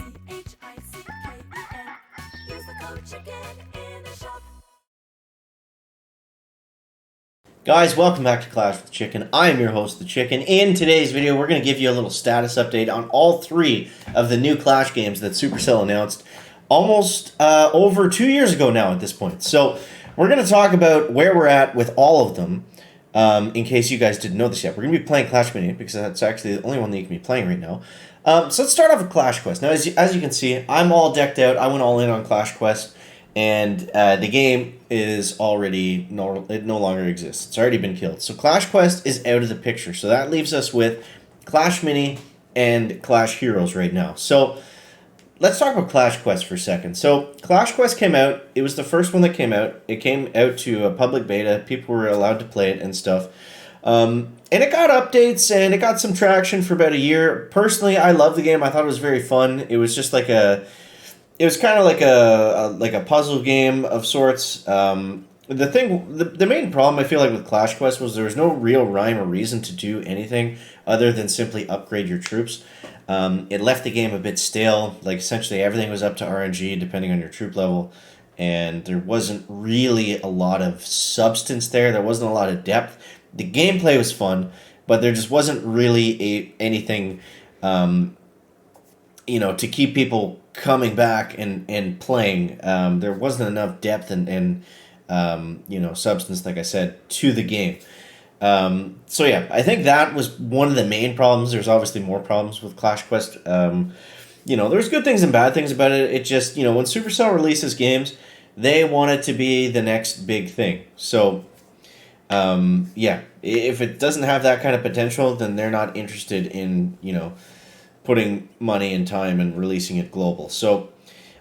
Use the code CHICKEN in the shop. Guys, welcome back to Clash with the Chicken. I am your host, the Chicken. In today's video, we're going to give you a little status update on all three of the new Clash games that Supercell announced almost over 2 years ago now at this point. So we're going to talk about where we're at with all of them, in case you guys didn't know this yet. We're going to be playing Clash Mini, because that's actually the only one that you can be playing right now. So let's start off with Clash Quest. Now, as you can see, I'm all decked out. I went all in on Clash Quest. And the game is already it no longer exists. It's already been killed. So Clash Quest is out of the picture. So that leaves us with Clash Mini and Clash Heroes right now. So let's talk about Clash Quest for a second. So Clash Quest came out. It was the first one that came out. It came out to a public beta. People were allowed to play it and stuff. And it got updates and it got some traction for about a year. Personally, I love the game. I thought it was very fun. It was just like it was kind of like a puzzle game of sorts. The main problem I feel like with Clash Quest was there was no real rhyme or reason to do anything other than simply upgrade your troops. It left the game a bit stale. Like essentially everything was up to RNG depending on your troop level, and there wasn't really a lot of substance there. There wasn't a lot of depth. The gameplay was fun, but there just wasn't really anything, to keep people coming back and playing. There wasn't enough depth and substance, like I said, to the game. So yeah, I think that was one of the main problems. There's obviously more problems with Clash Quest. There's good things and bad things about it. It just, when Supercell releases games, they want it to be the next big thing. So, if it doesn't have that kind of potential, then they're not interested in, putting money and time and releasing it global. So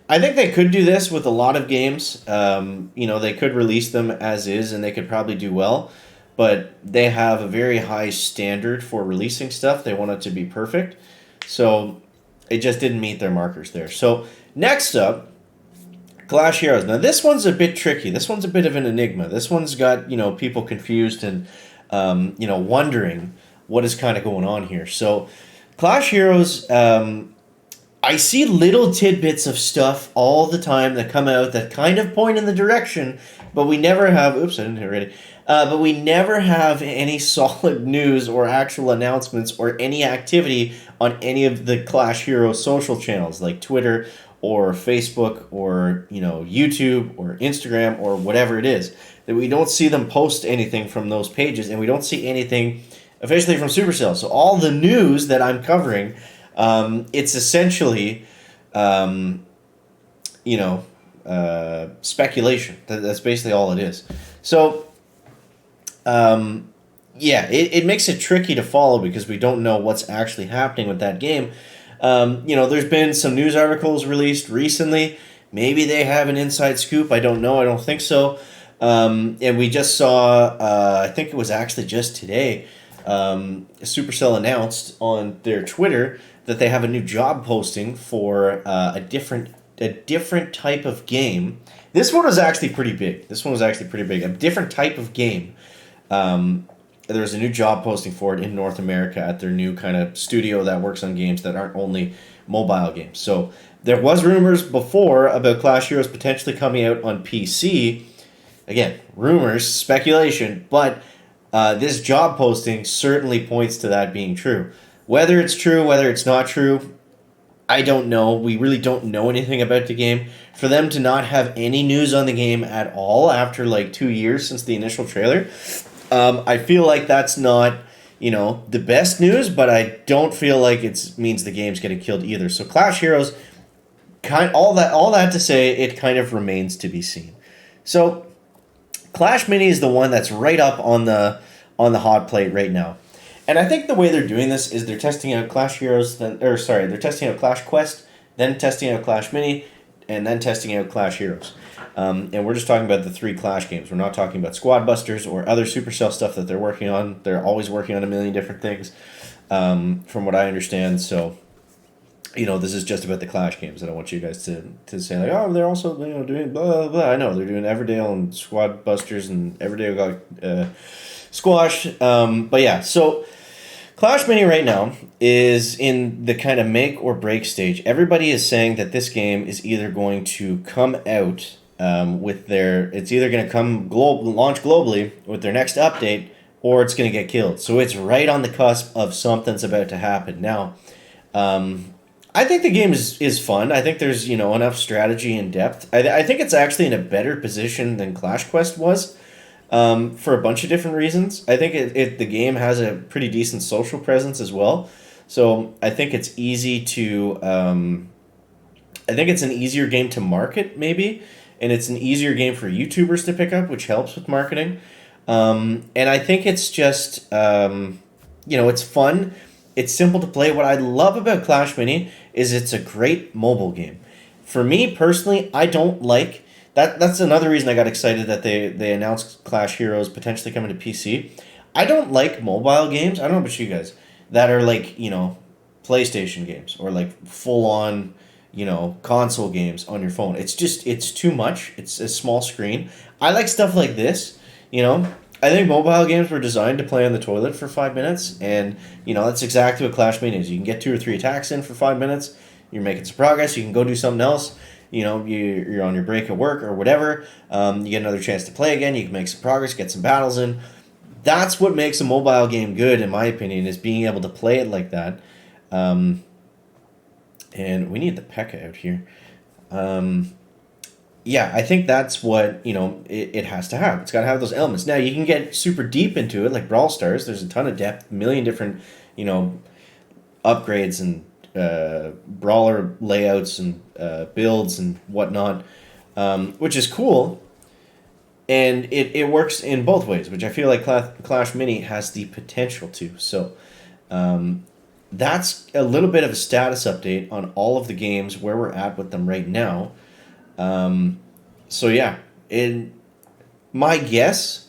I think they could do this with a lot of games. They could release them as is and they could probably do well, but they have a very high standard for releasing stuff. They want it to be perfect. So it just didn't meet their markers there. So next up, Clash Heroes. Now this one's a bit tricky. This one's a bit of an enigma. This one's got, people confused and, wondering what is kind of going on here. So Clash Heroes, I see little tidbits of stuff all the time that come out that kind of point in the direction, but we never have. Oops, I didn't hit it ready. But we never have any solid news or actual announcements or any activity on any of the Clash Heroes social channels like Twitter or Facebook or YouTube or Instagram or whatever it is. That we don't see them post anything from those pages, and we don't see anything officially from Supercell. So all the news that I'm covering, it's essentially, speculation. That's basically all it is. So, it makes it tricky to follow because we don't know what's actually happening with that game. There's been some news articles released recently. Maybe they have an inside scoop. I don't know. I don't think so. And we just saw, I think it was actually just today, Supercell announced on their Twitter that they have a new job posting for a different type of game. This one was actually pretty big. A different type of game. There's a new job posting for it in North America at their new kind of studio that works on games that aren't only mobile games. So there was rumors before about Clash Heroes potentially coming out on PC. Again, rumors, speculation, but this job posting certainly points to that being true. Whether it's true, whether it's not true, I don't know. We really don't know anything about the game. For them to not have any news on the game at all after like 2 years since the initial trailer, I feel like that's not, the best news, but I don't feel like it means the game's getting killed either. So Clash Heroes, all that to say, it kind of remains to be seen. So Clash Mini is the one that's right up on the hot plate right now. And I think the way they're doing this is they're testing out Clash Heroes, they're testing out Clash Quest, then testing out Clash Mini, and then testing out Clash Heroes. And we're just talking about the 3 Clash games. We're not talking about Squad Busters or other Supercell stuff that they're working on. They're always working on a million different things, from what I understand. So, this is just about the Clash games. I don't want you guys to say like, oh, they're also doing blah blah blah. I know they're doing Everdale and Squad Busters, and Everdale got Squash. But yeah, so Clash Mini right now is in the kind of make or break stage. Everybody is saying that this game is either going to come out it's either going to launch globally with their next update, or it's going to get killed. So it's right on the cusp of something's about to happen. Now, I think the game is fun. I think there's enough strategy and depth. I think it's actually in a better position than Clash Quest was, for a bunch of different reasons. I think the game has a pretty decent social presence as well. So I think it's easy to. I think it's an easier game to market, maybe, and it's an easier game for YouTubers to pick up, which helps with marketing. And I think it's just, it's fun. It's simple to play. What I love about Clash Mini is it's a great mobile game. For me personally, I don't like that. That's another reason I got excited that they announced Clash Heroes potentially coming to PC. I don't like mobile games. I don't know about you guys that are like PlayStation games or like full on console games on your phone. It's too much. It's a small screen. I like stuff like this. I think mobile games were designed to play on the toilet for 5 minutes, and that's exactly what Clash Mini is. You can get 2 or 3 attacks in for 5 minutes. You're making some progress. You can go do something else. You're on your break at work or whatever. You get another chance to play again. You can make some progress, get some battles in. That's what makes a mobile game good, in my opinion, is being able to play it like that. And we need the P.E.K.K.A out here. Yeah, I think that's what it has to have. It's got to have those elements. Now you can get super deep into it, like Brawl Stars. There's a ton of depth, a million different upgrades and brawler layouts and builds and whatnot, which is cool. And it works in both ways, which I feel like Clash Mini has the potential to. So that's a little bit of a status update on all of the games, where we're at with them right now. So yeah, in my guess,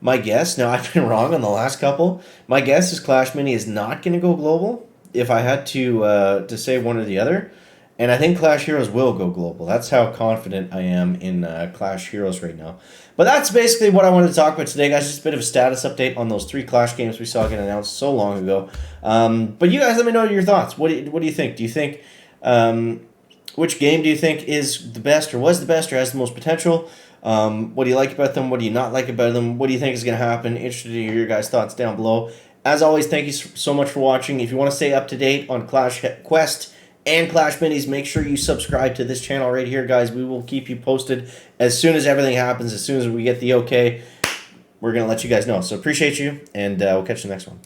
now I've been wrong on the last couple. My guess is Clash Mini is not going to go global, if I had to say one or the other. And I think Clash Heroes will go global. That's how confident I am in Clash Heroes right now. But that's basically what I wanted to talk about today, guys. Just a bit of a status update on those 3 Clash games we saw get announced so long ago. But you guys let me know your thoughts. What do you think? Do you think... which game do you think is the best, or was the best, or has the most potential? What do you like about them? What do you not like about them? What do you think is going to happen? Interested to hear your guys' thoughts down below. As always, thank you so much for watching. If you want to stay up to date on Clash Quest and Clash Minis, make sure you subscribe to this channel right here, guys. We will keep you posted as soon as everything happens. As soon as we get the okay, we're going to let you guys know. So appreciate you, and we'll catch you in the next one.